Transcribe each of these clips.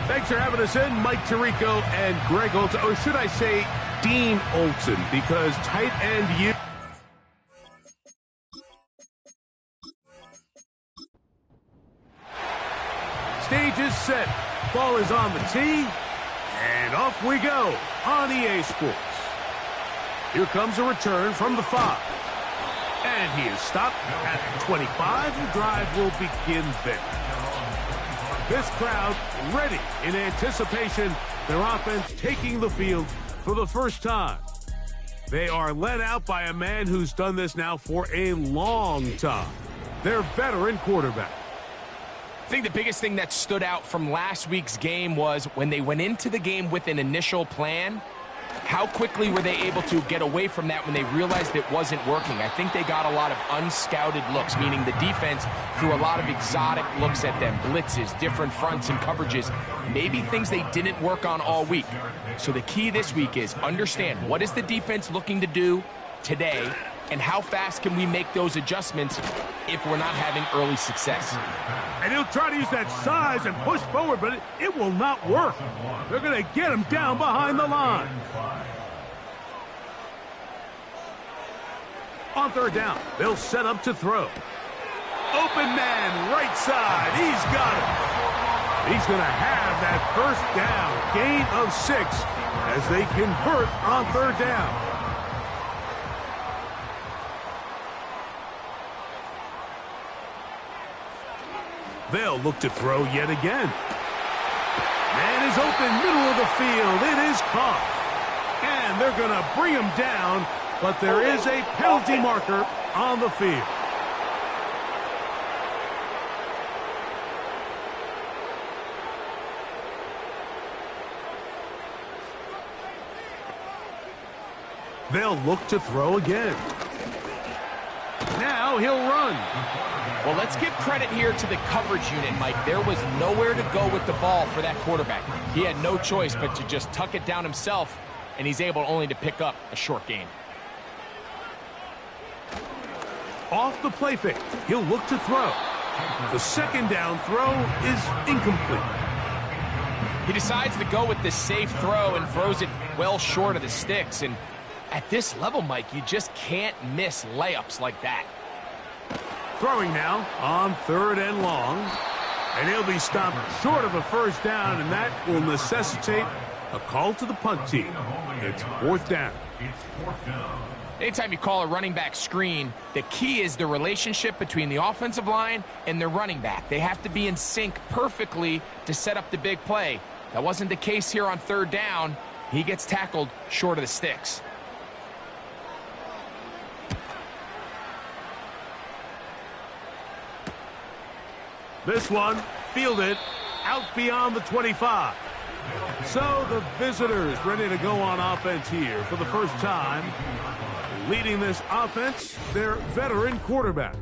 Thanks for having us in, Mike Tirico and Greg Olson, or should I say Dean Olson, because tight end you. Stage is set. Ball is on the tee, and off we go on EA Sports. Here comes a return from the 5. And he is stopped at the 25. The drive will begin there. This crowd ready in anticipation. Their offense taking the field for the first time. They are led out by a man who's done this now for a long time. Their veteran quarterback. I think the biggest thing that stood out from last week's game was when they went into the game with an initial plan, how quickly were they able to get away from that when they realized it wasn't working? I think they got a lot of unscouted looks, meaning the defense threw a lot of exotic looks at them, blitzes, different fronts and coverages, maybe things they didn't work on all week. So the key this week is understand what is the defense looking to do today, and how fast can we make those adjustments if we're not having early success. And he'll try to use that size and push forward, but it will not work. They're going to get him down behind the line. On third down, they'll set up to throw. Open man, right side. He's got it. He's going to have that first down, gain of 6, as they convert on third down. They'll look to throw yet again. Man is open, middle of the field. It is caught. And they're going to bring him down, but there is a penalty marker on the field. They'll look to throw again. Now he'll run. Well, let's give credit here to the coverage unit, Mike. There was nowhere to go with the ball for that quarterback. He had no choice but to just tuck it down himself, and he's able only to pick up a short gain. Off the play fake, he'll look to throw. The second down throw is incomplete. He decides to go with the safe throw and throws it well short of the sticks. And at this level, Mike, you just can't miss layups like that. Throwing now on third and long. And he'll be stopped short of a first down, and that will necessitate a call to the punt team. It's fourth down. Anytime you call a running back screen, the key is the relationship between the offensive line and the running back. They have to be in sync perfectly to set up the big play. That wasn't the case here on third down. He gets tackled short of the sticks. This one fielded out beyond the 25. So the visitors ready to go on offense here for the first time. Leading this offense, their veteran quarterback.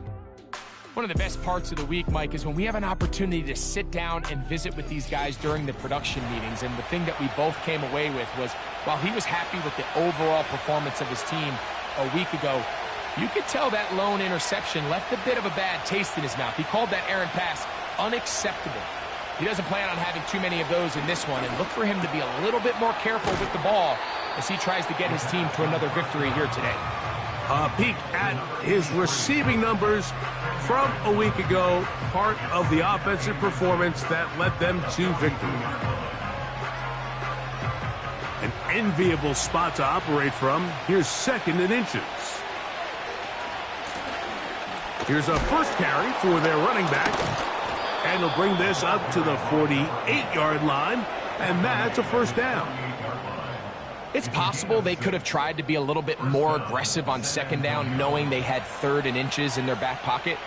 One of the best parts of the week, Mike, is when we have an opportunity to sit down and visit with these guys during the production meetings. And the thing that we both came away with was, while he was happy with the overall performance of his team a week ago, you could tell that lone interception left a bit of a bad taste in his mouth. He called that errant pass unacceptable. He doesn't plan on having too many of those in this one, and look for him to be a little bit more careful with the ball as he tries to get his team to another victory here today. A peek at his receiving numbers from a week ago, part of the offensive performance that led them to victory. An enviable spot to operate from. Here's second and inches. Here's a first carry for their running back. And he'll bring this up to the 48-yard line, and that's a first down. It's possible they could have tried to be a little bit more aggressive on second down, knowing they had third and inches in their back pocket.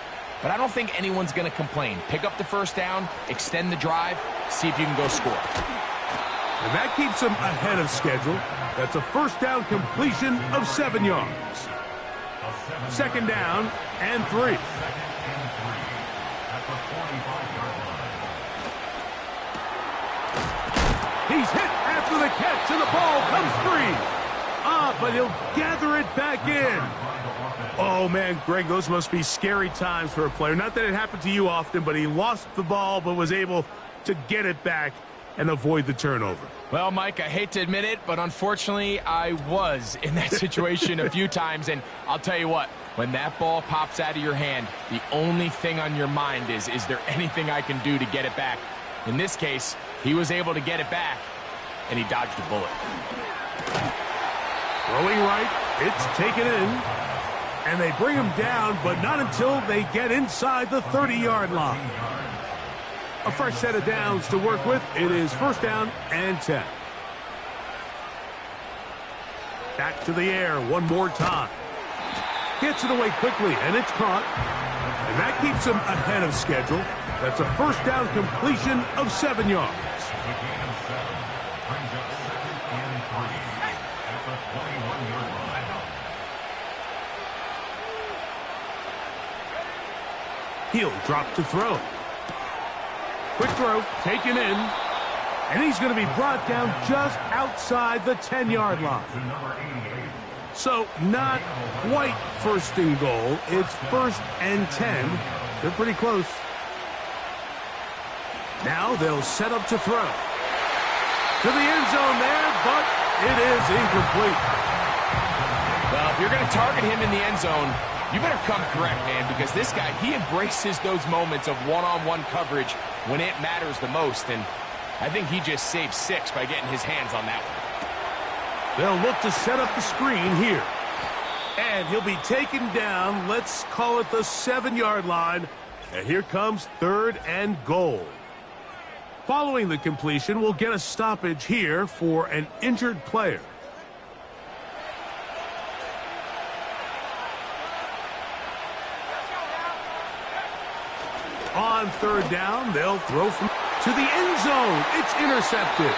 But I don't think anyone's going to complain. Pick up the first down, extend the drive, see if you can go score. And that keeps them ahead of schedule. That's a first down completion of 7 yards. Second down and 3. He's hit after the catch, and the ball comes free. But he'll gather it back in. Oh, man, Greg, those must be scary times for a player. Not that it happened to you often, but he lost the ball but was able to get it back. and avoid the turnover. Well, Mike, I hate to admit it, but unfortunately, I was in that situation a few times, and I'll tell you what, when that ball pops out of your hand, the only thing on your mind is there anything I can do to get it back? In this case, he was able to get it back, and he dodged a bullet. Throwing right, it's taken in, and they bring him down, but not until they get inside the 30-yard line. A fresh set of downs to work with. It is first down and 10. Back to the air one more time. Gets it away quickly, and it's caught. And that keeps him ahead of schedule. That's a first down completion of 7 yards. He'll drop to throw. Quick throw, taken in, and he's going to be brought down just outside the 10-yard line. So not quite first and goal. It's first and 10. They're pretty close. Now they'll set up to throw. To the end zone there, but it is incomplete. Well, if you're going to target him in the end zone, you better come correct, man, because this guy, he embraces those moments of one-on-one coverage when it matters the most, and I think he just saved 6 by getting his hands on that one. They'll look to set up the screen here. And he'll be taken down, let's call it the 7-yard line, and here comes third and goal. Following the completion, we'll get a stoppage here for an injured player. On third down, they'll throw to the end zone. It's intercepted.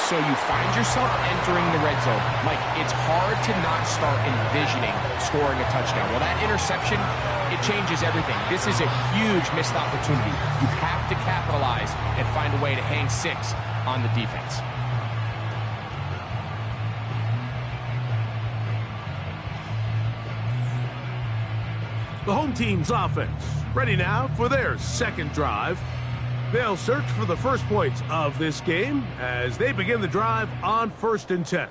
So you find yourself entering the red zone. Mike, it's hard to not start envisioning scoring a touchdown. Well, that interception, it changes everything. This is a huge missed opportunity. You have to capitalize and find a way to hang 6 on the defense. The home team's offense ready now for their second drive. They'll search for the first points of this game as they begin the drive on first and 10.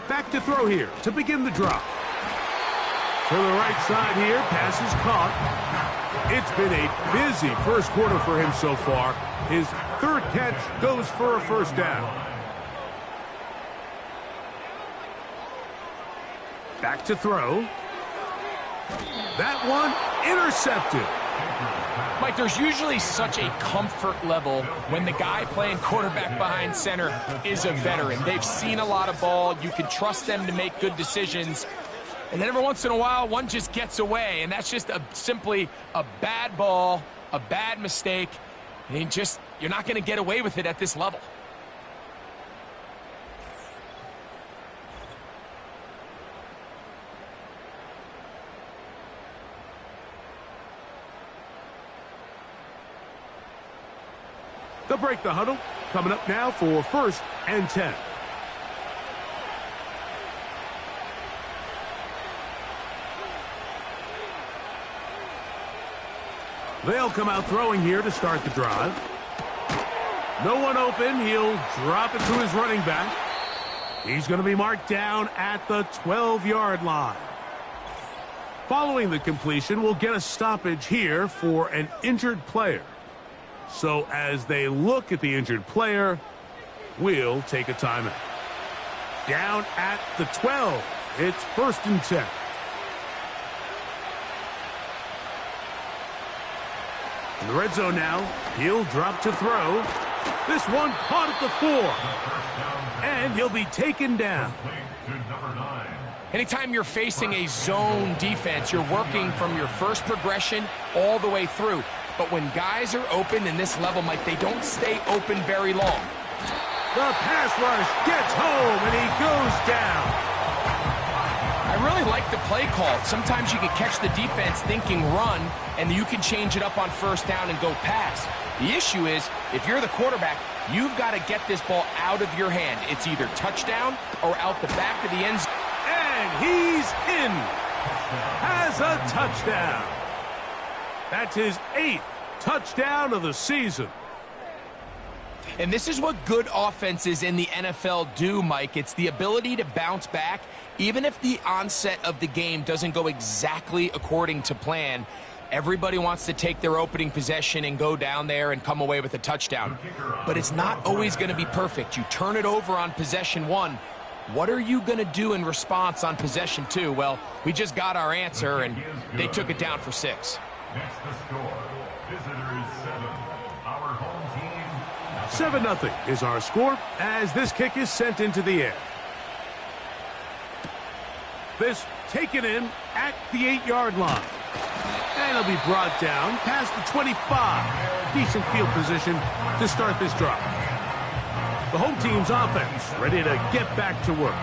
Back to throw here to begin the drive. To the right side here, pass is caught. It's been a busy first quarter for him so far. His third catch goes for a first down. Back to throw. That one intercepted. Mike, there's usually such a comfort level when the guy playing quarterback behind center is a veteran. They've seen a lot of ball. You can trust them to make good decisions. And then every once in a while, one just gets away, and that's just simply a bad ball, a bad mistake. And you're not going to get away with it at this level. They'll break the huddle. Coming up now for first and 10. They'll come out throwing here to start the drive. No one open. He'll drop it to his running back. He's going to be marked down at the 12-yard line. Following the completion, we'll get a stoppage here for an injured player. So as they look at the injured player, we'll take a timeout. Down at the 12. It's first and 10. In the red zone now, he'll drop to throw. This one caught at the 4. And he'll be taken down. Anytime you're facing a zone defense, you're working from your first progression all the way through. But when guys are open in this level, Mike, they don't stay open very long. The pass rush gets home, and he goes down. I really like the play call. Sometimes you can catch the defense thinking run, and you can change it up on first down and go pass. The issue is, if you're the quarterback, you've got to get this ball out of your hand. It's either touchdown or out the back of the end zone. And he's in. Has a touchdown. That's his 8th touchdown of the season. And this is what good offenses in the NFL do, Mike. It's the ability to bounce back, even if the onset of the game doesn't go exactly according to plan. Everybody wants to take their opening possession and go down there and come away with a touchdown. But it's not always going to be perfect. You turn it over on possession 1. What are you going to do in response on possession 2? Well, we just got our answer, and they took it down for 6. Next the score. Visitors 7. Our home team 7-0 is our score as this kick is sent into the air. This taken in at the 8-yard line. And it'll be brought down past the 25. Decent field position to start this drive. The home team's offense ready to get back to work.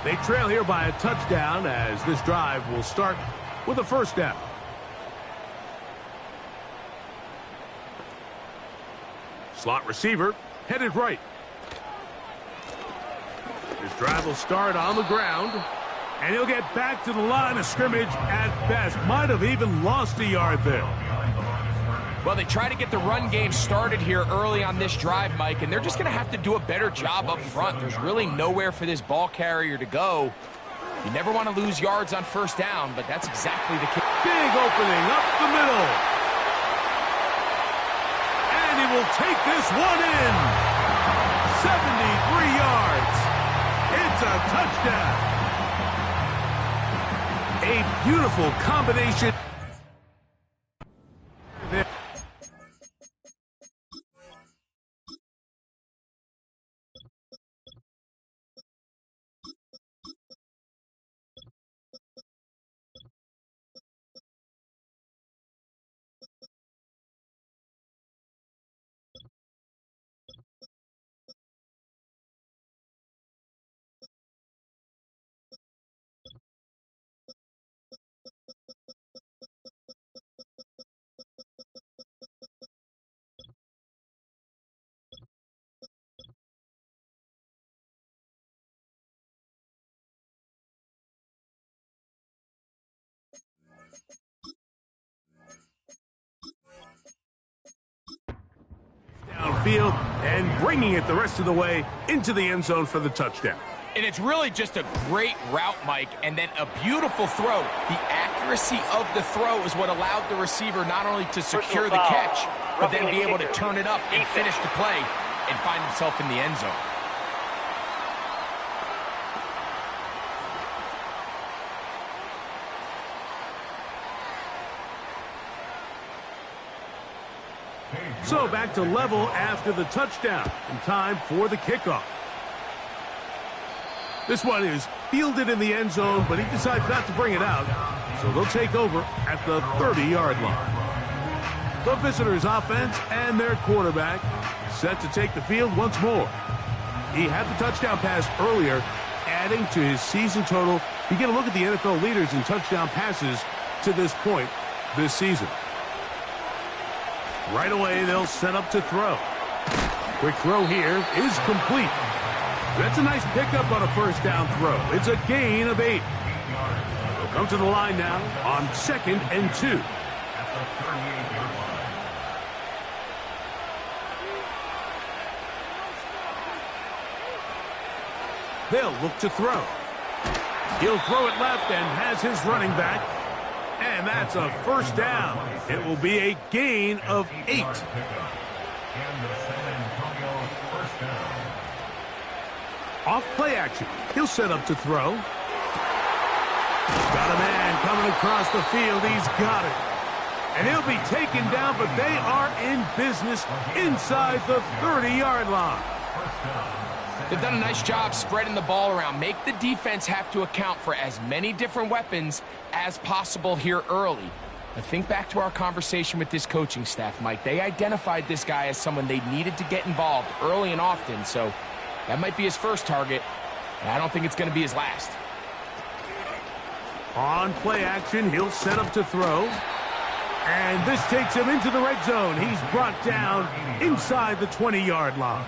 They trail here by a touchdown as this drive will start with a first down. Slot receiver headed right. This drive will start on the ground. And he'll get back to the line of scrimmage at best. Might have even lost a yard there. Well, they try to get the run game started here early on this drive, Mike, and they're just going to have to do a better job up front. There's really nowhere for this ball carrier to go. You never want to lose yards on first down, but that's exactly the case. Big opening up the middle. And he will take this one in. 73 yards. It's a touchdown. A beautiful combination. Downfield and bringing it the rest of the way into the end zone for the touchdown. And it's really just a great route, Mike, and then a beautiful throw. The accuracy of the throw is what allowed the receiver not only to secure the catch, but then be able to turn it up and finish the play and find himself in the end zone. So back to level after the touchdown, and time for the kickoff. This one is fielded in the end zone, but he decides not to bring it out, so they'll take over at the 30-yard line. The visitors' offense and their quarterback set to take the field once more. He had the touchdown pass earlier, adding to his season total. You get a look at the NFL leaders in touchdown passes to this point this season. Right away, they'll set up to throw. Quick throw here is complete. That's a nice pickup on a first down throw. It's a gain of 8. They'll come to the line now on 2nd and 2. They'll look to throw. He'll throw it left and has his running back. And that's a first down. It will be a gain of 8. Off play action. He'll set up to throw. Got a man coming across the field. He's got it. And he'll be taken down, but they are in business inside the 30-yard line. They've done a nice job spreading the ball around. Make the defense have to account for as many different weapons as possible here early. But think back to our conversation with this coaching staff, Mike. They identified this guy as someone they needed to get involved early and often, so that might be his first target, and I don't think it's going to be his last. On play action, he'll set up to throw. And this takes him into the red zone. He's brought down inside the 20-yard line.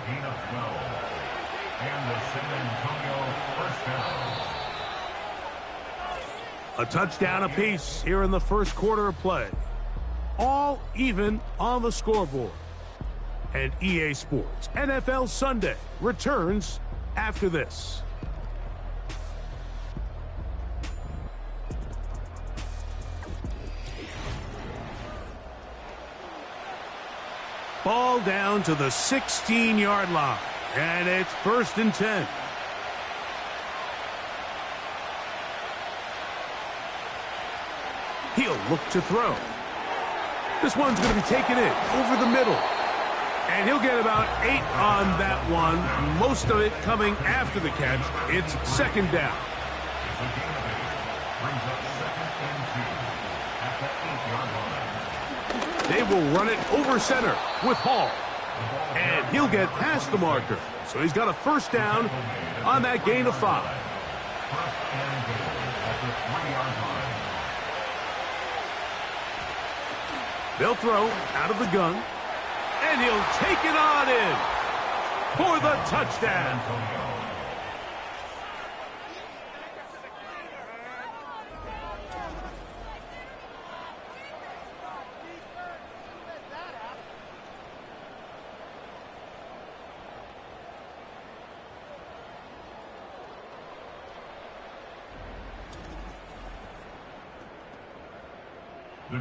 A touchdown apiece here in the first quarter of play. All even on the scoreboard. And EA Sports NFL Sunday returns after this. Ball down to the 16-yard line, and it's 1st and 10. He'll look to throw. This one's going to be taken in over the middle. And he'll get about 8 on that one, most of it coming after the catch. It's 2nd down. They will run it over center with Hall. And he'll get past the marker. So he's got a 1st down on that gain of 5. They'll throw out of the gun, and he'll take it on in for the touchdown.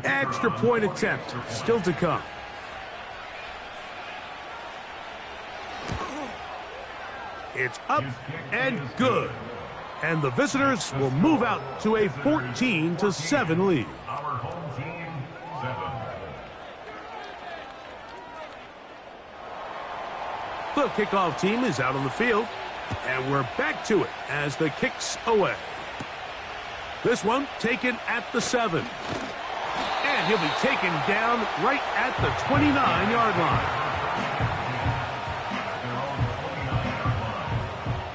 Extra point attempt still to come. It's up and good. And the visitors will move out to a 14-7 lead. Our home team, 7. The kickoff team is out on the field. And we're back to it as the kick's away. This one taken at the 7. And he'll be taken down right at the 29-yard line.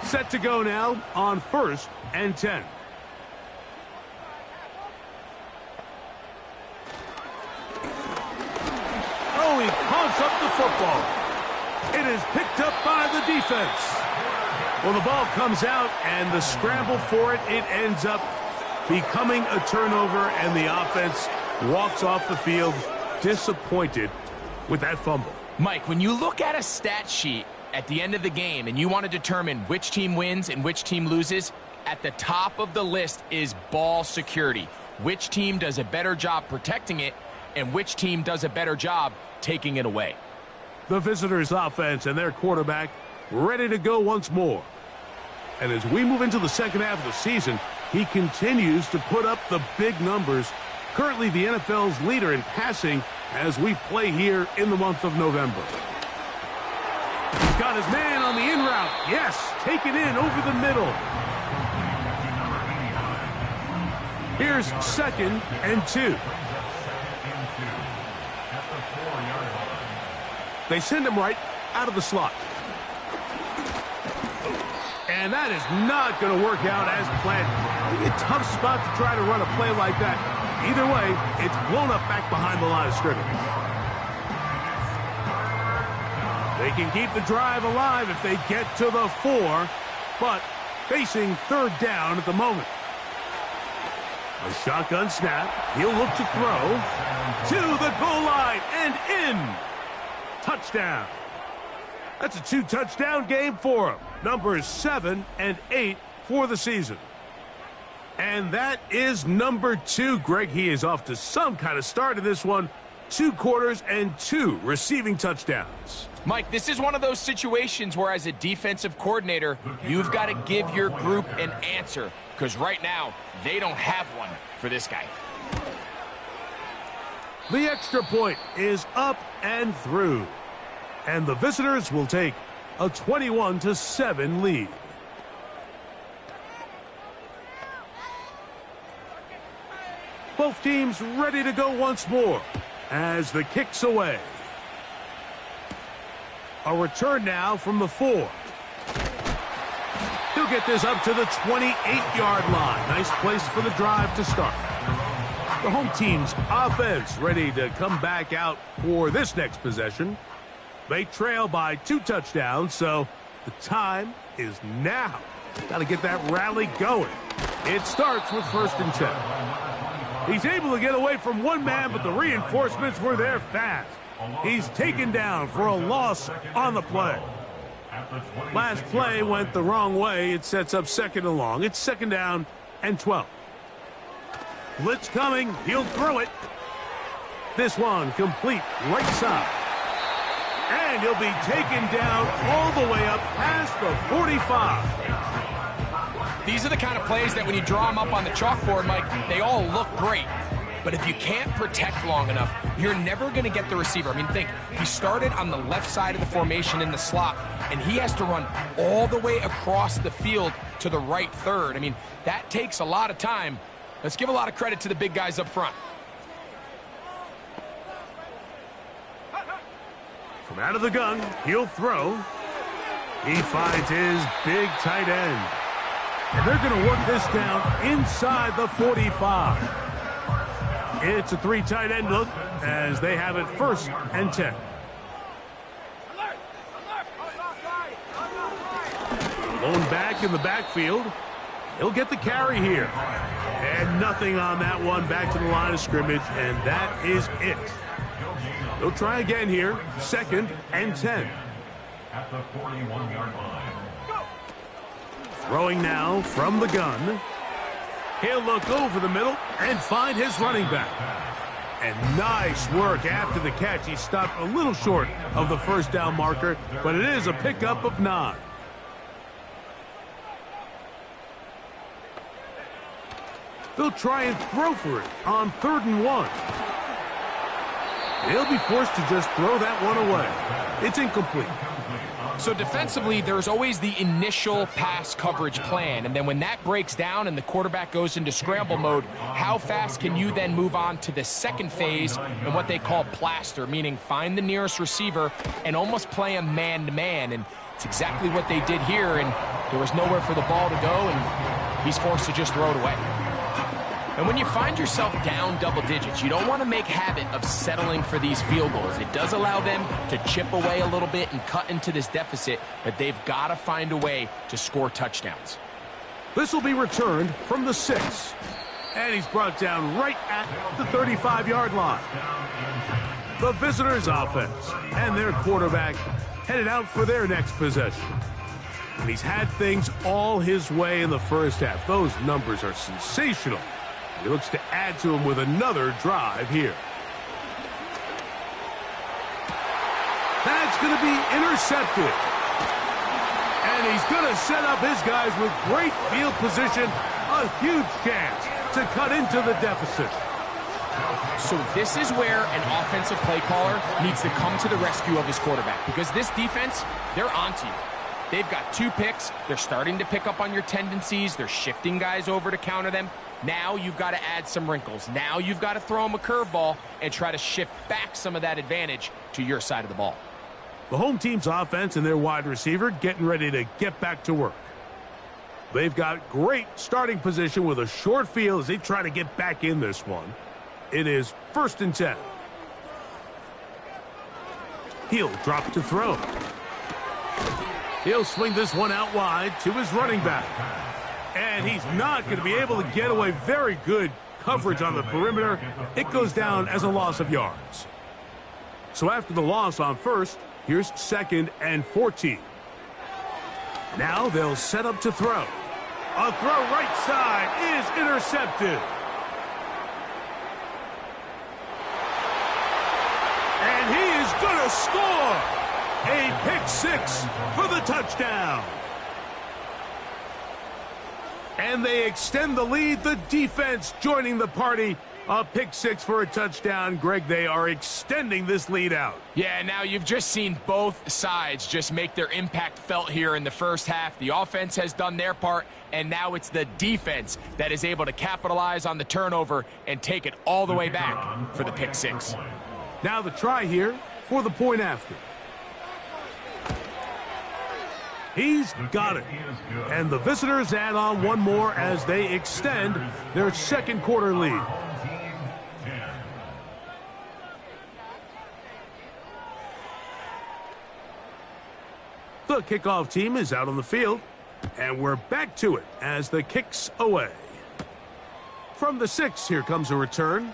Set to go now on 1st and 10. Oh, he coughs up the football. It is picked up by the defense. Well, the ball comes out, and the scramble for it, it ends up becoming a turnover, and the offense walks off the field disappointed with that fumble. Mike, when you look at a stat sheet at the end of the game and you want to determine which team wins and which team loses, at the top of the list is ball security. Which team does a better job protecting it and which team does a better job taking it away. The visitors' offense and their quarterback ready to go once more. And as we move into the second half of the season, he continues to put up the big numbers. Currently the NFL's leader in passing as we play here in the month of November. He's got his man on the in route. Yes, taken in over the middle. Here's 2nd and 2. They send him right out of the slot. And that is not going to work out as planned. Maybe a tough spot to try to run a play like that. Either way, it's blown up back behind the line of scrimmage. They can keep the drive alive if they get to the 4, but facing 3rd down at the moment. A shotgun snap. He'll look to throw to the goal line and in. Touchdown. That's a 2-touchdown game for him. Numbers 7 and 8 for the season. And that is number 2. Greg, he is off to some kind of start in this one. 2 quarters and 2 receiving touchdowns. Mike, this is one of those situations where as a defensive coordinator, you've got to give your group an answer. Because right now, they don't have one for this guy. The extra point is up and through. And the visitors will take a 21-7 lead. Both teams ready to go once more as the kick's away. A return now from the 4. He'll get this up to the 28-yard line. Nice place for the drive to start. The home team's offense ready to come back out for this next possession. They trail by 2 touchdowns, so the time is now. Got to get that rally going. It starts with 1st and 10. He's able to get away from one man, but the reinforcements were there fast. He's taken down for a loss on the play. Last play went the wrong way. It sets up 2nd and long. It's 2nd down and 12. Blitz coming. He'll throw it. This one complete right side. And he'll be taken down all the way up past the 45. These are the kind of plays that when you draw them up on the chalkboard, Mike, they all look great. But if you can't protect long enough, you're never going to get the receiver. I mean, think, he started on the left side of the formation in the slot, and he has to run all the way across the field to the right third. I mean, that takes a lot of time. Let's give a lot of credit to the big guys up front. From out of the gun, he'll throw. He finds his big tight end. And they're going to work this down inside the 45. It's a 3 tight end look as they have it 1st and 10. Lone back in the backfield. He'll get the carry here. And nothing on that one, back to the line of scrimmage, and that is it. He'll try again here, 2nd and 10. At the 41-yard line. Throwing now from the gun. He'll look over the middle and find his running back. And nice work after the catch. He stopped a little short of the 1st down marker, but it is a pickup of 9. They'll try and throw for it on 3rd and 1. He'll be forced to just throw that one away. It's incomplete. So defensively, there's always the initial pass coverage plan, and then when that breaks down and the quarterback goes into scramble mode, how fast can you then move on to the second phase and what they call plaster, meaning find the nearest receiver and almost play him man-to-man, and it's exactly what they did here, and there was nowhere for the ball to go, and he's forced to just throw it away. And when you find yourself down double digits, you don't want to make habit of settling for these field goals. It does allow them to chip away a little bit and cut into this deficit, but they've got to find a way to score touchdowns. This will be returned from the 6. And he's brought down right at the 35-yard line. The visitors' offense and their quarterback headed out for their next possession. And he's had things all his way in the first half. Those numbers are sensational. He looks to add to him with another drive here. That's going to be intercepted. And he's going to set up his guys with great field position. A huge chance to cut into the deficit. So this is where an offensive play caller needs to come to the rescue of his quarterback, because this defense, they're onto you. They've got 2 picks. They're starting to pick up on your tendencies. They're shifting guys over to counter them. Now you've got to add some wrinkles. Now you've got to throw them a curveball and try to shift back some of that advantage to your side of the ball. The home team's offense and their wide receiver getting ready to get back to work. They've got great starting position with a short field as they try to get back in this one. It is 1st and 10. He'll drop to throw. He'll swing this one out wide to his running back. And he's not going to be able to get away. Very good coverage on the perimeter. It goes down as a loss of yards. So after the loss on 1st, here's 2nd and 14. Now they'll set up to throw. A throw right side is intercepted. And he is going to score. A pick 6 for the touchdown. And they extend the lead. The defense joining the party. A pick 6 for a touchdown. Greg, they are extending this lead out. Yeah, now you've just seen both sides just make their impact felt here in the first half. The offense has done their part, and now it's the defense that is able to capitalize on the turnover and take it all the way back for the pick 6. Now the try here for the point after. He's got it. And the visitors add on one more as they extend their second quarter lead. The kickoff team is out on the field, and we're back to it as the kick's away. From the 6, here comes a return.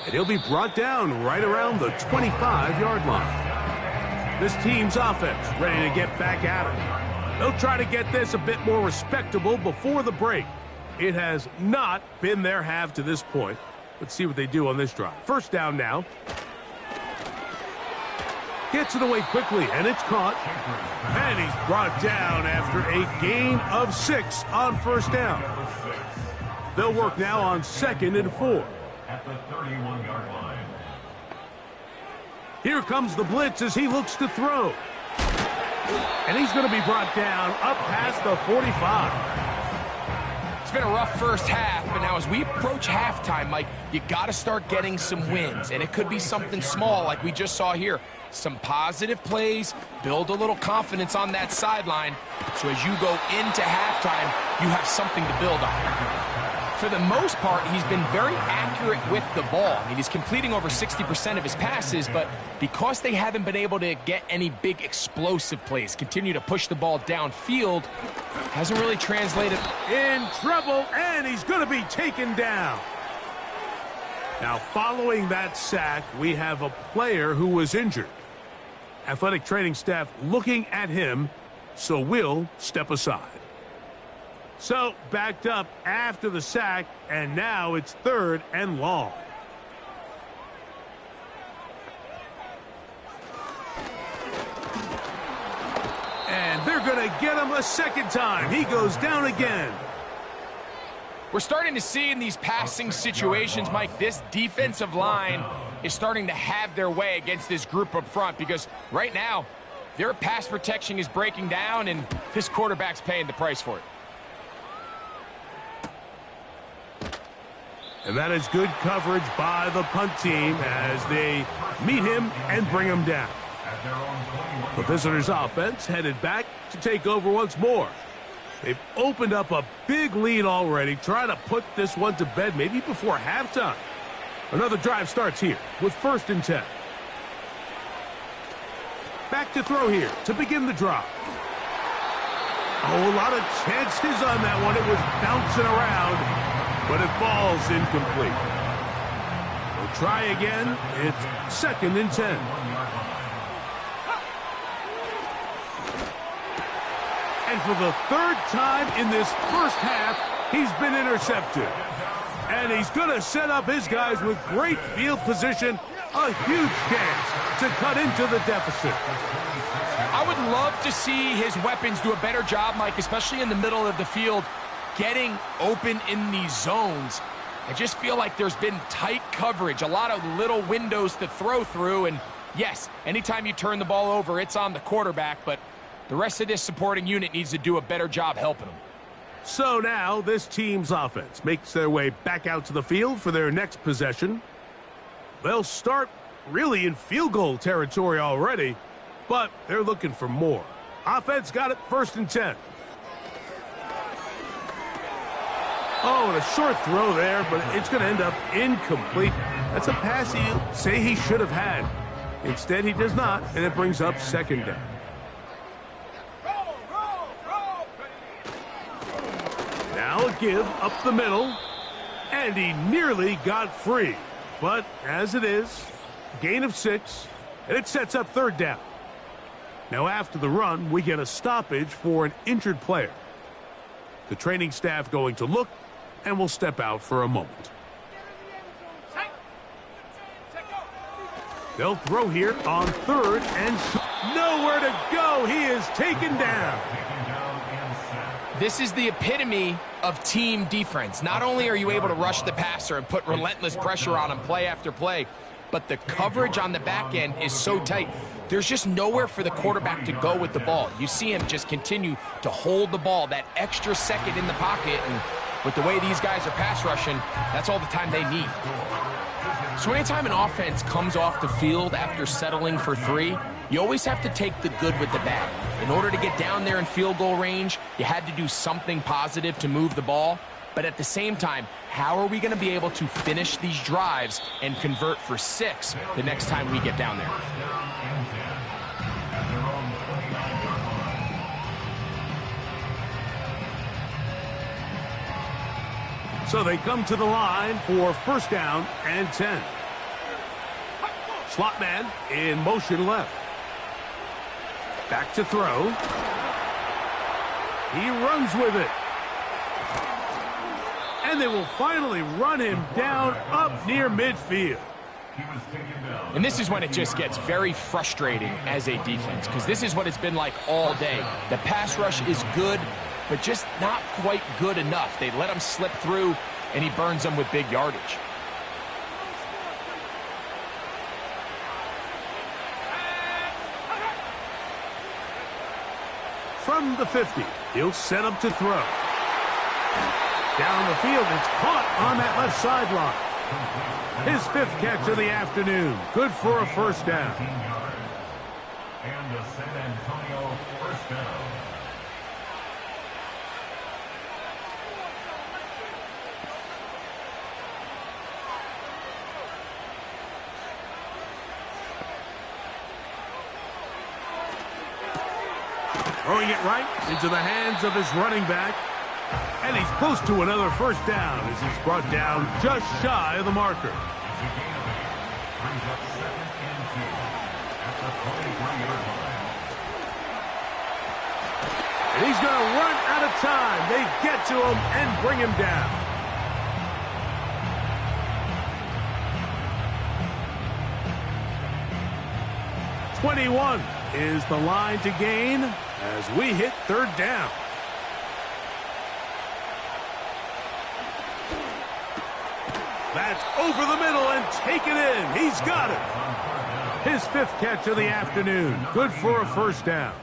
And he'll be brought down right around the 25-yard line. This team's offense ready to get back at it. They'll try to get this a bit more respectable before the break. It has not been their half to this point. Let's see what they do on this drive. First down now. Gets it away quickly, and it's caught. And he's brought down after a gain of 6 on first down. They'll work now on 2nd and 4. At the 31-yard line. Here comes the blitz as he looks to throw. And he's going to be brought down up past the 45. It's been a rough first half, but now as we approach halftime, Mike, you got to start getting some wins. And it could be something small like we just saw here. Some positive plays, build a little confidence on that sideline. So as you go into halftime, you have something to build on. For the most part, he's been very accurate with the ball. I mean, he's completing over 60% of his passes, but because they haven't been able to get any big explosive plays, continue to push the ball downfield, hasn't really translated. In trouble, and he's going to be taken down. Now, following that sack, we have a player who was injured. Athletic training staff looking at him, so we'll step aside. So, backed up after the sack, and now it's 3rd and long. And they're going to get him a second time. He goes down again. We're starting to see in these passing situations, Mike, this defensive line is starting to have their way against this group up front because right now, their pass protection is breaking down, and this quarterback's paying the price for it. And that is good coverage by the punt team as they meet him and bring him down. The visitors' offense headed back to take over once more. They've opened up a big lead already, trying to put this one to bed maybe before halftime. Another drive starts here with 1st and 10. Back to throw here to begin the drive. Oh, a lot of chances on that one. It was bouncing around, but it falls incomplete. We'll try again. It's 2nd and 10. And for the 3rd time in this first half, he's been intercepted. And he's going to set up his guys with great field position. A huge chance to cut into the deficit. I would love to see his weapons do a better job, Mike, especially in the middle of the field, getting open in these zones. I just feel like there's been tight coverage, a lot of little windows to throw through, and yes, anytime you turn the ball over, it's on the quarterback, but the rest of this supporting unit needs to do a better job helping him. So now this team's offense makes their way back out to the field for their next possession. They'll start really in field goal territory already, but they're looking for more. Offense got it 1st and 10. Oh, and a short throw there, but it's going to end up incomplete. That's a pass you say he should have had. Instead, he does not, and it brings up 2nd down. Now a give up the middle, and he nearly got free. But as it is, gain of 6, and it sets up 3rd down. Now after the run, we get a stoppage for an injured player. The training staff going to look, and will step out for a moment. They'll throw here on 3rd and nowhere to go. He is taken down. This is the epitome of team defense. Not only are you able to rush the passer and put relentless pressure on him play after play, but the coverage on the back end is so tight. There's just nowhere for the quarterback to go with the ball. You see him just continue to hold the ball that extra second in the pocket, and with the way these guys are pass rushing, that's all the time they need. So anytime an offense comes off the field after settling for 3, you always have to take the good with the bad. In order to get down there in field goal range, you had to do something positive to move the ball. But at the same time, how are we going to be able to finish these drives and convert for 6 the next time we get down there? So they come to the line for first down and 10. Slot man in motion left. Back to throw. He runs with it. And they will finally run him down up near midfield. And this is when it just gets very frustrating as a defense, because this is what it's been like all day. The pass rush is good, but just not quite good enough. They let him slip through, and he burns them with big yardage. From the 50, he'll set up to throw. Down the field, it's caught on that left sideline. His 5th catch of the afternoon. Good for a first down. And the San Antonio first down. Throwing it right into the hands of his running back. And he's close to another first down as he's brought down just shy of the marker. Brings up 2nd and 2 at the 23-yard line. And he's going to run out of time. They get to him and bring him down. "21 is the line to gain as we hit third down. That's over the middle and taken in. He's got it. His 5th catch of the afternoon. Good for a first down.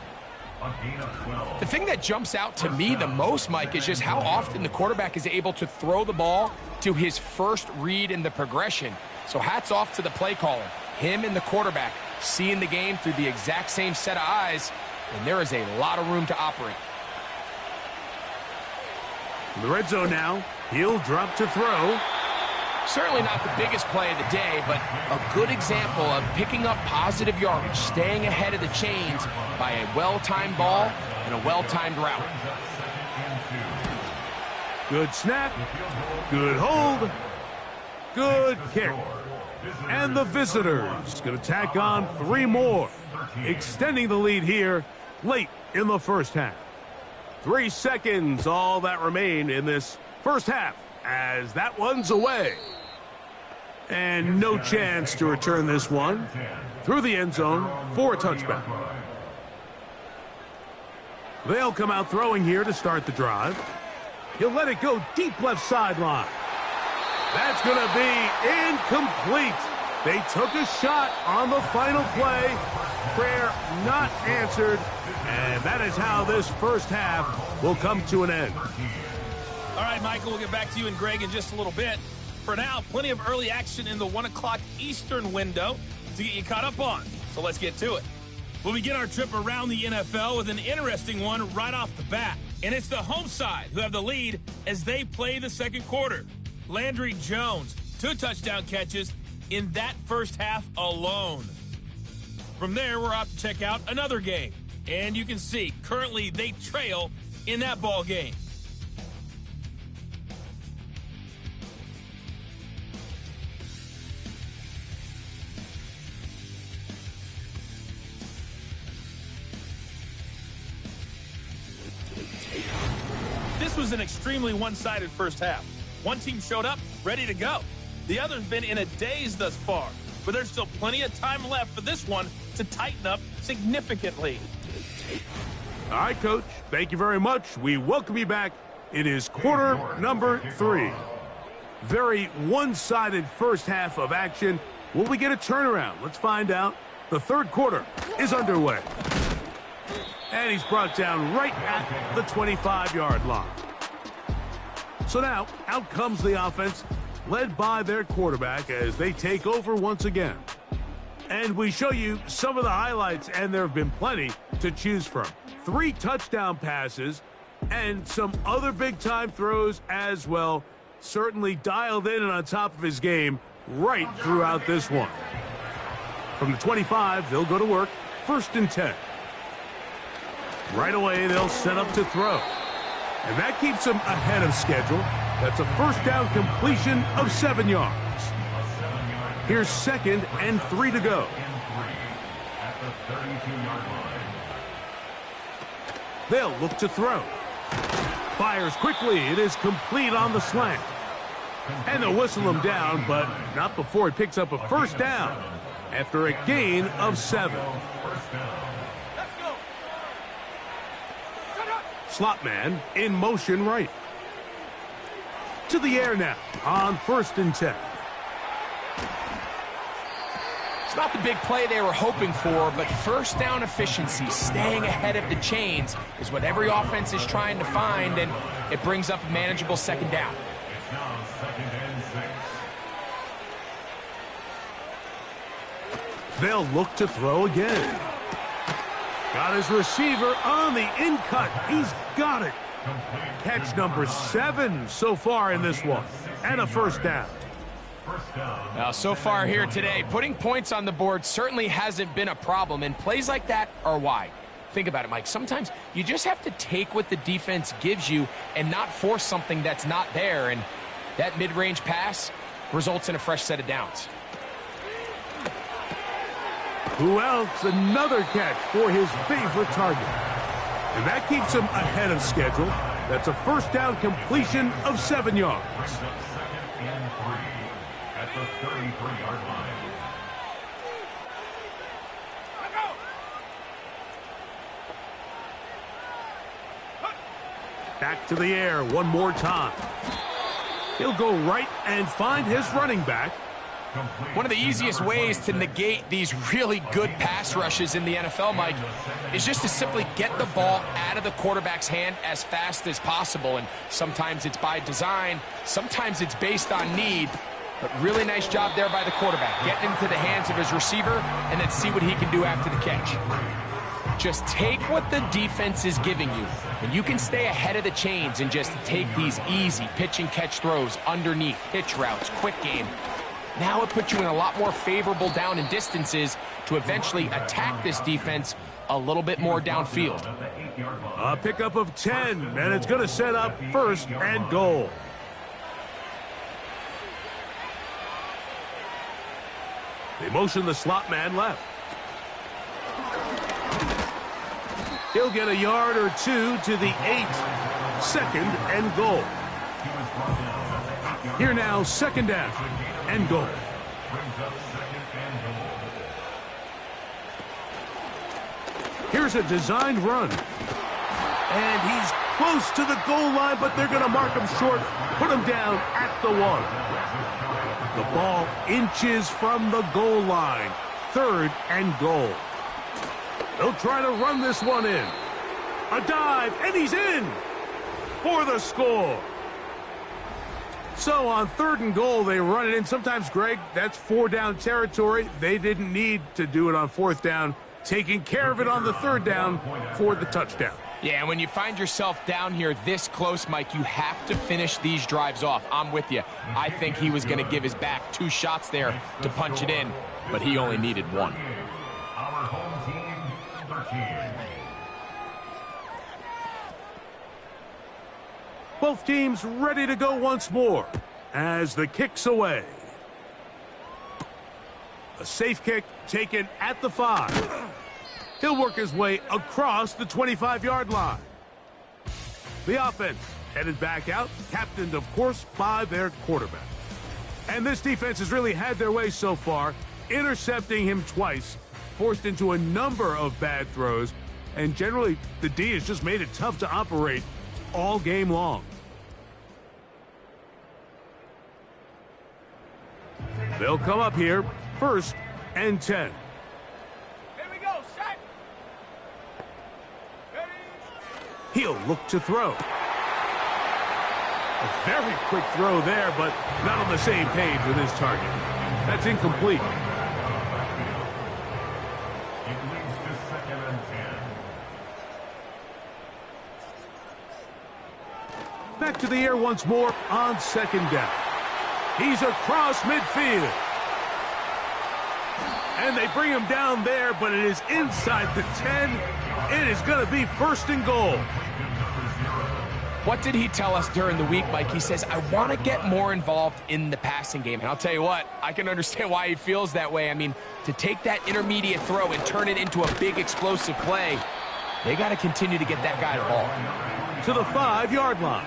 The thing that jumps out to me the most, Mike, is just how often the quarterback is able to throw the ball to his first read in the progression. So hats off to the play caller. Him and the quarterback seeing the game through the exact same set of eyes, and there is a lot of room to operate. In the red zone now, he'll drop to throw. Certainly not the biggest play of the day, but a good example of picking up positive yardage, staying ahead of the chains by a well-timed ball and a well-timed route. Good snap. Good hold. Good kick. And the visitors going to tack on 3 more, extending the lead here late in the first half. 3 seconds, all that remain in this first half, as that one's away. And no chance to return this one through the end zone for a touchback. They'll come out throwing here to start the drive. He'll let it go deep left sideline. That's going to be incomplete. They took a shot on the final play. Prayer not answered. And that is how this first half will come to an end. All right, Michael, we'll get back to you and Greg in just a little bit. For now, plenty of early action in the 1 o'clock Eastern window to get you caught up on. So let's get to it. We'll begin our trip around the NFL with an interesting one right off the bat. And it's the home side who have the lead as they play the second quarter. Landry Jones, 2 touchdown catches in that first half alone. From there, we're off to check out another game. And you can see, currently they trail in that ball game. This was an extremely one-sided first half. One team showed up, ready to go. The other's been in a daze thus far, but there's still plenty of time left for this one to tighten up significantly. All right, Coach, thank you very much. We welcome you back. It is quarter number 3. Very one-sided first half of action. Will we get a turnaround? Let's find out. The third quarter is underway. And he's brought down right at the 25-yard line. So now, out comes the offense, led by their quarterback as they take over once again. And we show you some of the highlights, and there have been plenty to choose from. 3 touchdown passes and some other big-time throws as well. Certainly dialed in and on top of his game right throughout this one. From the 25, they'll go to work. 1st and 10. Right away, they'll set up to throw. And that keeps them ahead of schedule. That's a first down completion of 7 yards. Here's 2nd and 3 to go. At the 32-yard line. They'll look to throw. Fires quickly. It is complete on the slant. And they'll whistle him down, but not before he picks up a first down after a gain of 7. Slot man in motion right. To the air now on 1st and 10. It's not the big play they were hoping for, but first down efficiency, staying ahead of the chains, is what every offense is trying to find, and it brings up a manageable 2nd down. It's now 2nd and 6. They'll look to throw again. Got his receiver on the in-cut. He's got it. Catch number 7 so far in this one. And a first down. Now, so far here today, putting points on the board certainly hasn't been a problem, and plays like that are why. Think about it, Mike. Sometimes you just have to take what the defense gives you and not force something that's not there, and that mid-range pass results in a fresh set of downs. Who else? Another catch for his favorite target. And that keeps him ahead of schedule. That's a first down completion of 7 yards. Brings up 2nd and 3 at the 33-yard line. Back to the air one more time. He'll go right and find his running back. One of the easiest ways to negate these really good pass rushes in the NFL, Mike, is just to simply get the ball out of the quarterback's hand as fast as possible. And sometimes it's by design, sometimes it's based on need. But really nice job there by the quarterback, getting into the hands of his receiver and then see what he can do after the catch. Just take what the defense is giving you, and you can stay ahead of the chains and just take these easy pitch and catch throws underneath, hitch routes, quick game. Now it puts you in a lot more favorable down and distances to eventually attack this defense a little bit more downfield. A pickup of 10, and it's going to set up 1st and goal. They motion the slot man left. He'll get a yard or 2 to the 8. 2nd and goal. Here now, 2nd down and goal. Here's a designed run. And he's close to the goal line, but they're going to mark him short, put him down at the 1. The ball inches from the goal line. 3rd and goal. They'll try to run this one in. A dive, and he's in for the score. So on 3rd and goal, they run it in. Sometimes, Greg, that's 4-down territory. They didn't need to do it on 4th down, taking care of it on the 3rd down for the touchdown. Yeah, and when you find yourself down here this close, Mike, you have to finish these drives off. I'm with you. I think he was going to give his back 2 shots there to punch it in, but he only needed 1. Our home team, the team. Both teams ready to go once more as the kick's away. A safe kick taken at the 5. He'll work his way across the 25-yard line. The offense headed back out, captained, of course, by their quarterback. And this defense has really had their way so far, intercepting him twice, forced into a number of bad throws, and generally the D has just made it tough to operate all game long. They'll come up here, 1st and 10. Here we go, set. Ready. He'll look to throw. A very quick throw there, but not on the same page with his target. That's incomplete. It leads to 2nd and 10. Back to the air once more on 2nd down. He's across midfield. And they bring him down there, but it is inside the 10. It is going to be 1st and goal. What did he tell us during the week, Mike? He says, I want to get more involved in the passing game. And I'll tell you what, I can understand why he feels that way. I mean, to take that intermediate throw and turn it into a big explosive play, they got to continue to get that guy the ball. To the 5-yard line.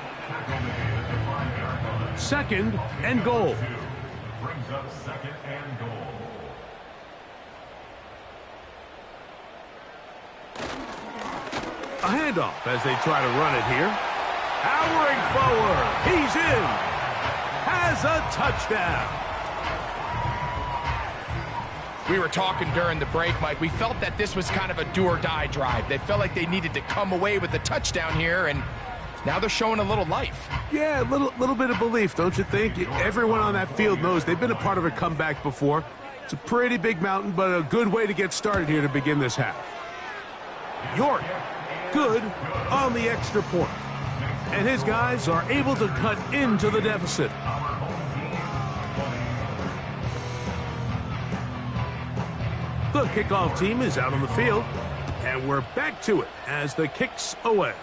2nd and goal. Brings up 2nd and goal. A handoff as they try to run it here. Powering forward. He's in. Has a touchdown. We were talking during the break, Mike. We felt that this was kind of a do-or-die drive. They felt like they needed to come away with a touchdown here, and now they're showing a little life. Yeah, a little bit of belief, don't you think? Everyone on that field knows they've been a part of a comeback before. It's a pretty big mountain, but a good way to get started here to begin this half. York, good on the extra point. And his guys are able to cut into the deficit. The kickoff team is out on the field, and we're back to it as the kick's away.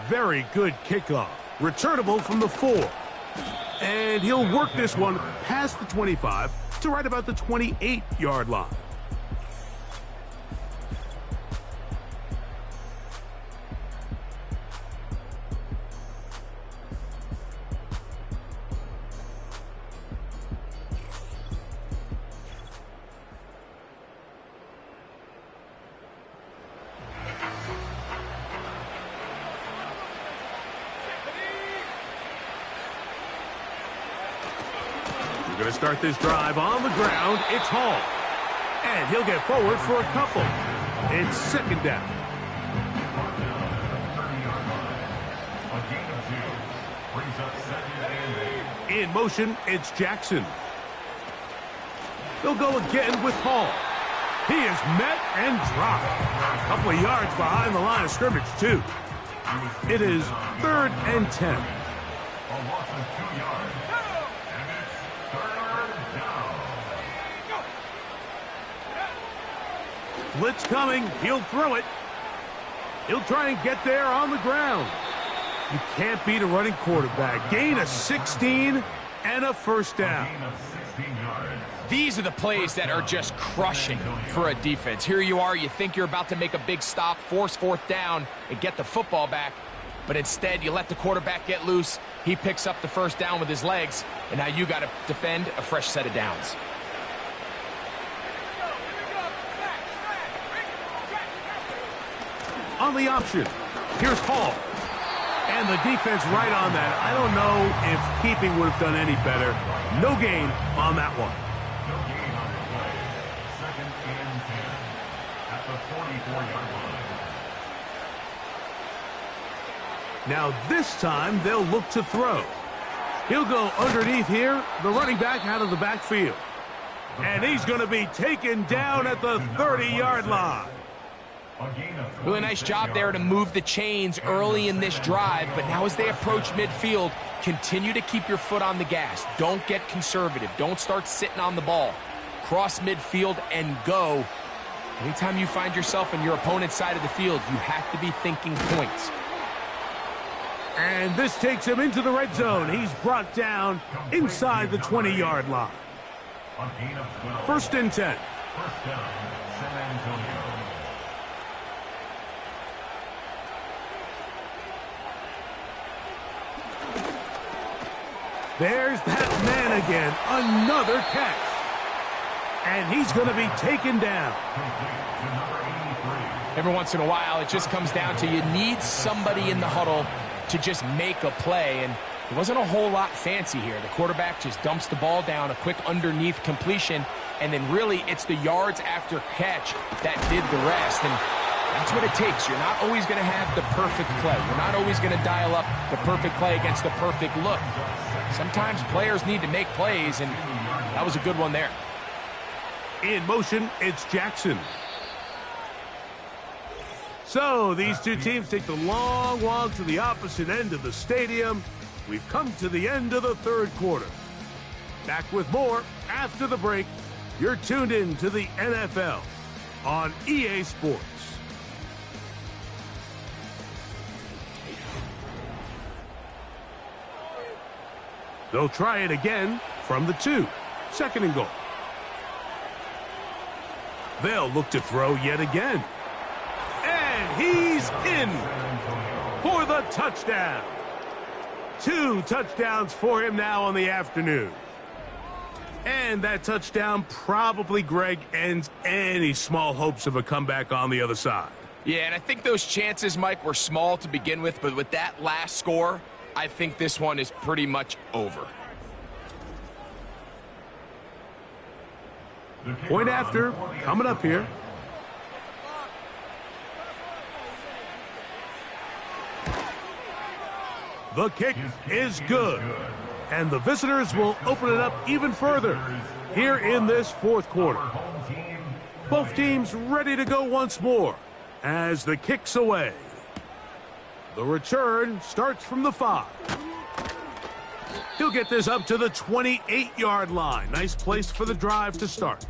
Very good kickoff. Returnable from the 4. And he'll work this one past the 25 to right about the 28-yard line. Going to start this drive on the ground. It's Hall. And he'll get forward for a couple. It's 2nd down. In motion, it's Jackson. They'll go again with Hall. He is met and dropped. A couple of yards behind the line of scrimmage, too. It is 3rd and 10. Blitz coming. He'll throw it. He'll try and get there on the ground. You can't beat a running quarterback. Gain of 16 and a 1st down. These are the plays that are just crushing for a defense. Here you are, you think you're about to make a big stop, force 4th down, and get the football back. But instead, you let the quarterback get loose. He picks up the 1st down with his legs, and now you got to defend a fresh set of downs. On the option, here's Hall. And the defense right on that. I don't know if keeping would have done any better. No gain on that one. No gain on the play. 2nd and 10 at the 44-yard line. Now this time they'll look to throw. He'll go underneath here. The running back out of the backfield. And he's going to be taken down at the 30-yard line. Really nice job there to move the chains early in this drive, but now as they approach midfield, continue to keep your foot on the gas. Don't get conservative. Don't start sitting on the ball. Cross midfield and go. Anytime you find yourself on your opponent's side of the field, you have to be thinking points. And this takes him into the red zone. He's brought down inside the 20-yard line. 1st and 10. 1st down, San Antonio. There's that man again. Another catch. And he's going to be taken down. Every once in a while, it just comes down to you need somebody in the huddle to just make a play. And it wasn't a whole lot fancy here. The quarterback just dumps the ball down, a quick underneath completion, and then really it's the yards after catch that did the rest. And that's what it takes. You're not always going to have the perfect play. You're not always going to dial up the perfect play against the perfect look. Sometimes players need to make plays, and that was a good one there. In motion, it's Jackson. So these two teams take the long walk to the opposite end of the stadium. We've come to the end of the 3rd quarter. Back with more after the break. You're tuned in to the NFL on EA Sports. They'll try it again from the 2. Second and goal. They'll look to throw yet again. And he's in for the touchdown. 2 touchdowns for him now on the afternoon. And that touchdown probably, Greg, ends any small hopes of a comeback on the other side. Yeah, and I think those chances, Mike, were small to begin with, but with that last score, I think this one is pretty much over. Point after, coming up here. The kick is good. And the visitors will open it up even further here in this fourth quarter. Both teams ready to go once more as the kick's away. The return starts from the 5. He'll get this up to the 28-yard line. Nice place for the drive to start.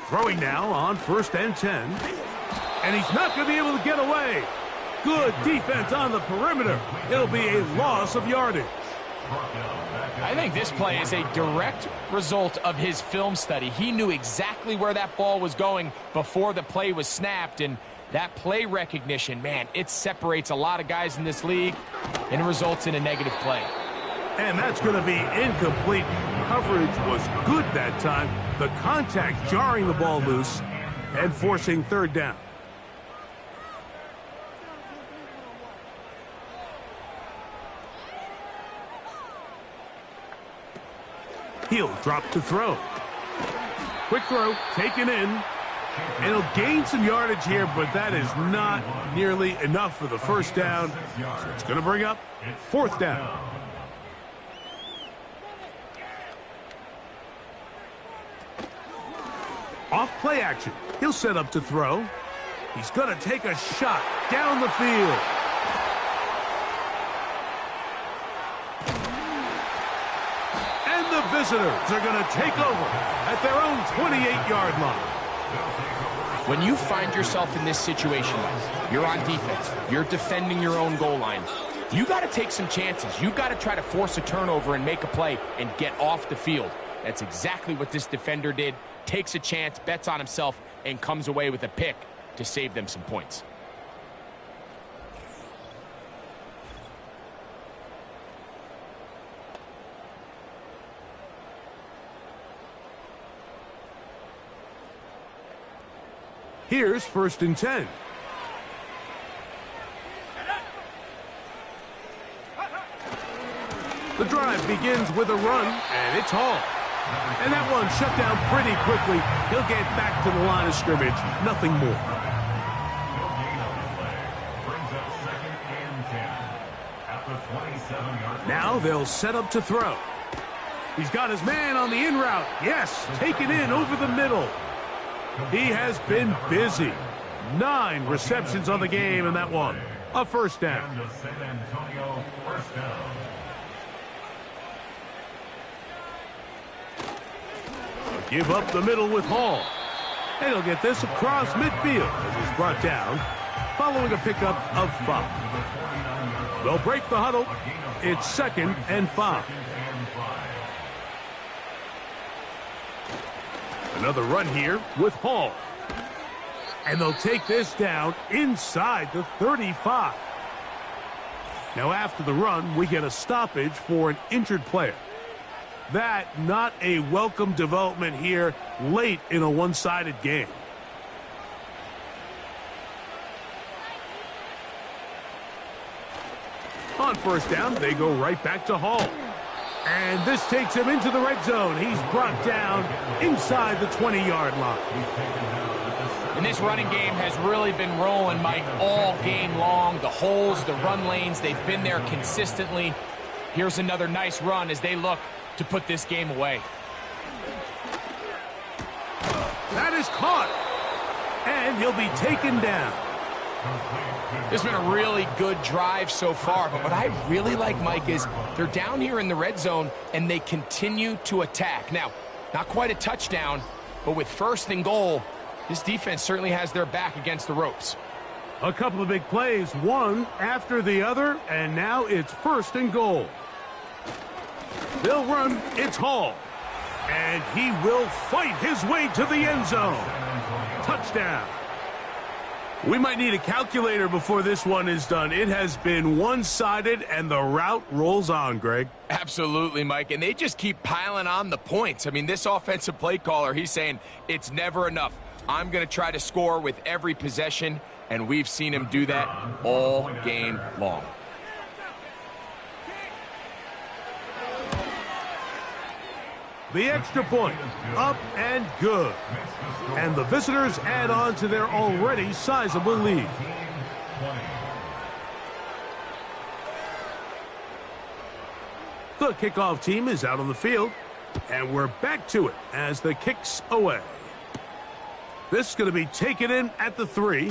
Throwing now on 1st and 10. And he's not going to be able to get away. Good defense on the perimeter. It'll be a loss of yardage. I think this play is a direct result of his film study. He knew exactly where that ball was going before the play was snapped, and that play recognition, man, it separates a lot of guys in this league and results in a negative play. And that's going to be incomplete. Coverage was good that time. The contact jarring the ball loose and forcing 3rd down. He'll drop to throw. Quick throw, taken in. And he'll gain some yardage here, but that is not nearly enough for the 1st down. So it's going to bring up 4th down. Off play action. He'll set up to throw. He's going to take a shot down the field. And the visitors are going to take over at their own 28-yard line. When you find yourself in this situation, you're on defense, you're defending your own goal line, you got to take some chances. You got to try to force a turnover and make a play and get off the field. That's exactly what this defender did. Takes a chance, bets on himself, and comes away with a pick to save them some points. Here's 1st and 10. The drive begins with a run, and it's Hall. And that one shut down pretty quickly. He'll get back to the line of scrimmage. Nothing more. Now they'll set up to throw. He's got his man on the in route. Yes, taken in over the middle. He has been busy. 9 receptions on the game in that one. A 1st down. Give up the middle with Hall. And he'll get this across midfield as he's brought down, following a pickup of 5. They'll break the huddle. It's 2nd and 5. Another run here with Hall. And they'll take this down inside the 35. Now after the run, we get a stoppage for an injured player. That not a welcome development here late in a one-sided game. On 1st down, they go right back to Hall. And this takes him into the red zone. He's brought down inside the 20-yard line. And this running game has really been rolling, Mike, all game long. The holes, the run lanes, they've been there consistently. Here's another nice run as they look to put this game away. That is caught. And he'll be taken down. This has been a really good drive so far, but what I really like, Mike, is they're down here in the red zone, and they continue to attack. Now, not quite a touchdown, but with first and goal, this defense certainly has their back against the ropes. A couple of big plays, one after the other, and now it's first and goal. They'll run, it's Hall. And he will fight his way to the end zone. Touchdown. We might need a calculator before this one is done. It has been one-sided, and the route rolls on, Greg. Absolutely, Mike, and they just keep piling on the points. I mean, this offensive play caller, he's saying it's never enough. I'm going to try to score with every possession, and we've seen him do that all game long. The extra point, up and good. And the visitors add on to their already sizable lead. The kickoff team is out on the field, and we're back to it as the kick's away. This is going to be taken in at the 3.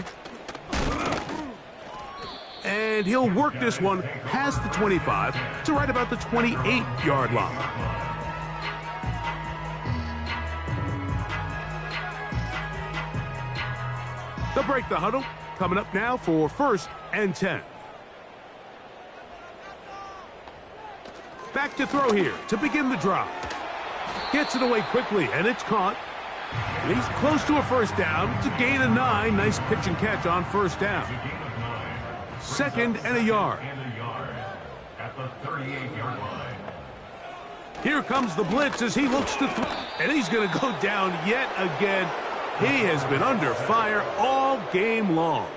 And he'll work this one past the 25 to right about the 28-yard line. They'll break the huddle. Coming up now for 1st and 10. Back to throw here to begin the drive. Gets it away quickly, and it's caught. And he's close to a first down. It's a gain of 9. Nice pitch and catch on first down. 2nd and a yard. At the 38-yard line. Here comes the blitz as he looks to throw. And he's going to go down yet again. He has been under fire all game long.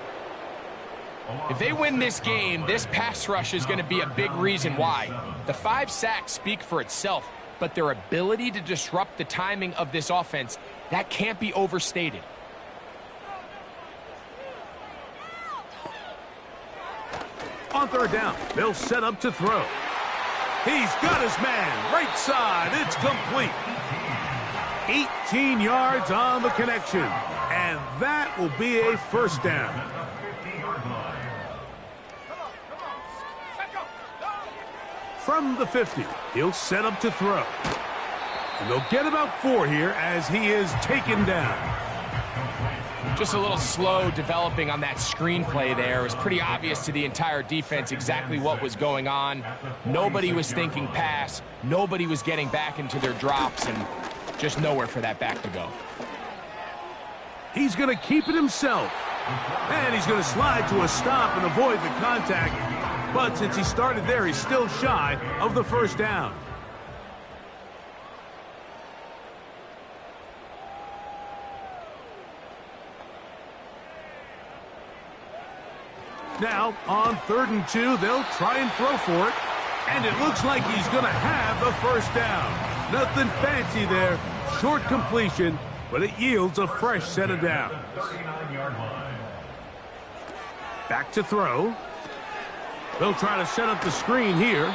If they win this game, this pass rush is going to be a big reason why. The 5 sacks speak for itself, but their ability to disrupt the timing of this offense, that can't be overstated. On 3rd down, they'll set up to throw. He's got his man, right side, it's complete. 18 yards on the connection, and that will be a first down. From the 50, he'll set up to throw. And they'll get about 4 here as he is taken down. Just a little slow developing on that screenplay there. It was pretty obvious to the entire defense exactly what was going on. Nobody was thinking pass. Nobody was getting back into their drops, and just nowhere for that back to go. He's going to keep it himself. And he's going to slide to a stop and avoid the contact. But since he started there, he's still shy of the first down. Now, on 3rd and 2, they'll try and throw for it. And it looks like he's going to have the first down. Nothing fancy there. Short completion, but it yields a fresh set of downs. Back to throw. They'll try to set up the screen here.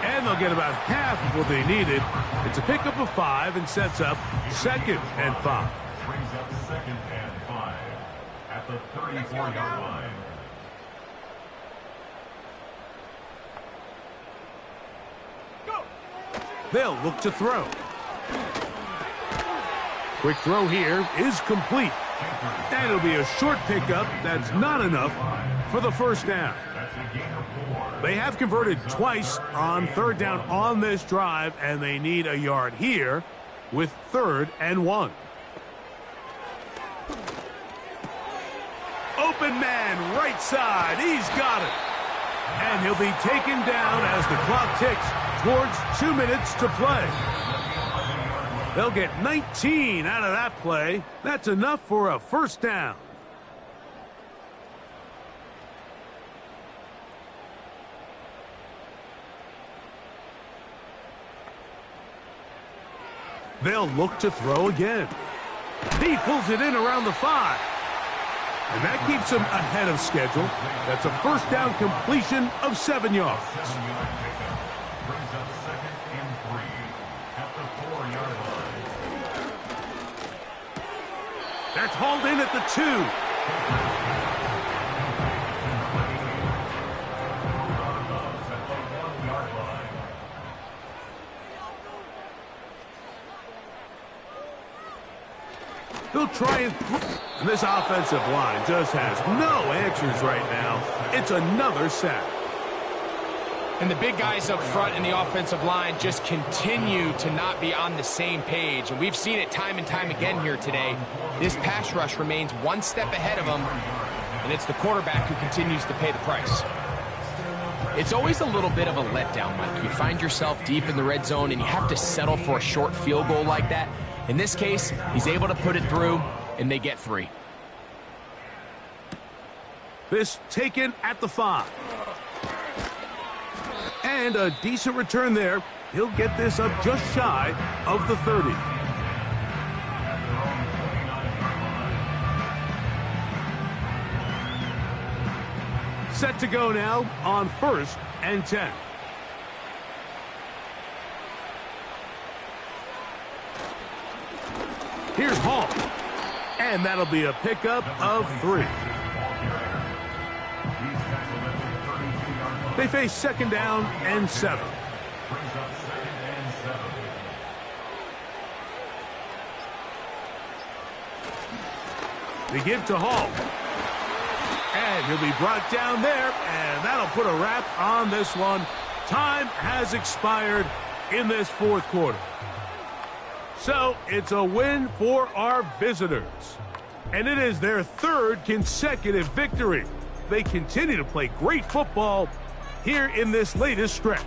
And they'll get about half of what they needed. It's a pickup of 5 and sets up 2nd and 5. Brings up 2nd and 5 at the 34-yard line. They'll look to throw. Quick throw here is complete. And it'll be a short pickup that's not enough for the first down. They have converted twice on 3rd down on this drive, and they need a yard here with 3rd and 1. Open man, right side. He's got it. And he'll be taken down as the clock ticks towards 2 minutes to play. They'll get 19 out of that play. That's enough for a first down. They'll look to throw again. He pulls it in around the 5. And that keeps him ahead of schedule. That's a first down completion of 7 yards. Brings up 2nd and 3 at the 4-yard line. That's hauled in at the 2. He'll try and this offensive line just has no answers right now. It's another sack. And the big guys up front in the offensive line just continue to not be on the same page. And we've seen it time and time again here today. This pass rush remains one step ahead of them, and it's the quarterback who continues to pay the price. It's always a little bit of a letdown, Mike. You find yourself deep in the red zone, and you have to settle for a short field goal like that. In this case, he's able to put it through, and they get 3. This taken at the 5. And a decent return there. He'll get this up just shy of the 30. Set to go now on 1st and 10. Here's Hall. And that'll be a pickup of 3. They face 2nd down and 7. Brings up 2nd and 7. They give to Hall. And he'll be brought down there, and that'll put a wrap on this one. Time has expired in this 4th quarter. So it's a win for our visitors. And it is their 3rd consecutive victory. They continue to play great football here in this latest stretch.